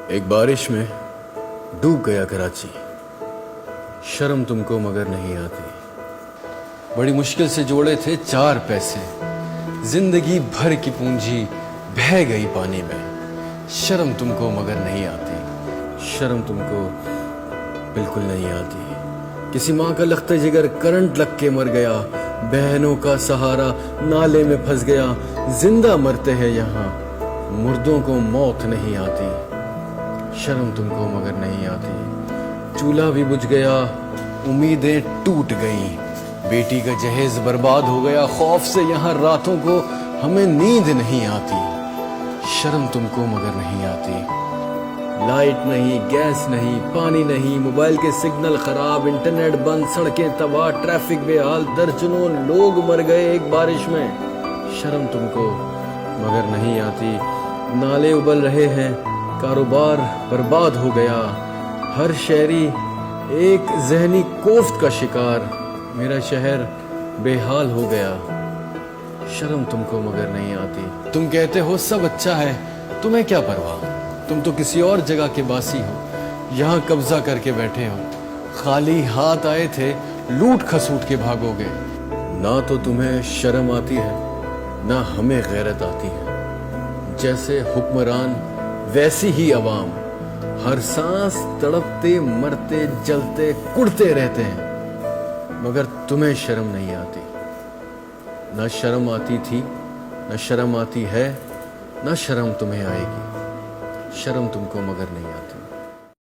ایک بارش میں ڈوب گیا کراچی، شرم تم کو مگر نہیں آتی۔ بڑی مشکل سے جوڑے تھے 4 پیسے، زندگی بھر کی پونجی بہہ گئی پانی میں، شرم تم کو مگر نہیں آتی، شرم تم کو بالکل نہیں آتی۔ کسی ماں کا لخت جگر کرنٹ لگ کے مر گیا، بہنوں کا سہارا نالے میں پھنس گیا، زندہ مرتے ہیں یہاں، مردوں کو موت نہیں آتی، شرم تم کو مگر نہیں آتی۔ چولہا بھی بجھ گیا، امیدیں ٹوٹ گئیں، بیٹی کا جہیز برباد ہو گیا، خوف سے یہاں راتوں کو ہمیں نیند نہیں آتی، شرم تم کو مگر نہیں آتی۔ لائٹ نہیں، گیس نہیں، پانی نہیں، موبائل کے سگنل خراب، انٹرنیٹ بند، سڑکیں تباہ، ٹریفک بے حال، درجنوں لوگ مر گئے ایک بارش میں، شرم تم کو مگر نہیں آتی۔ نالے ابل رہے ہیں، کاروبار برباد ہو گیا، ہر شہری ایک ذہنی کوفت کا شکار، میرا شہر بے حال ہو گیا، شرم تم کو مگر نہیں آتی۔ تم کہتے ہو سب اچھا ہے، تمہیں کیا پرواہ، تم تو کسی اور جگہ کے باسی ہو، یہاں قبضہ کر کے بیٹھے ہو، خالی ہاتھ آئے تھے لوٹ کھسوٹ کے بھاگو گے۔ نہ تو تمہیں شرم آتی ہے، نہ ہمیں غیرت آتی ہے، جیسے حکمران ویسی ہی عوام، ہر سانس تڑپتے مرتے جلتے کڑتے رہتے ہیں، مگر تمہیں شرم نہیں آتی۔ نہ شرم آتی تھی، نہ شرم آتی ہے، نہ شرم تمہیں آئے گی، شرم تم کو مگر نہیں آتی۔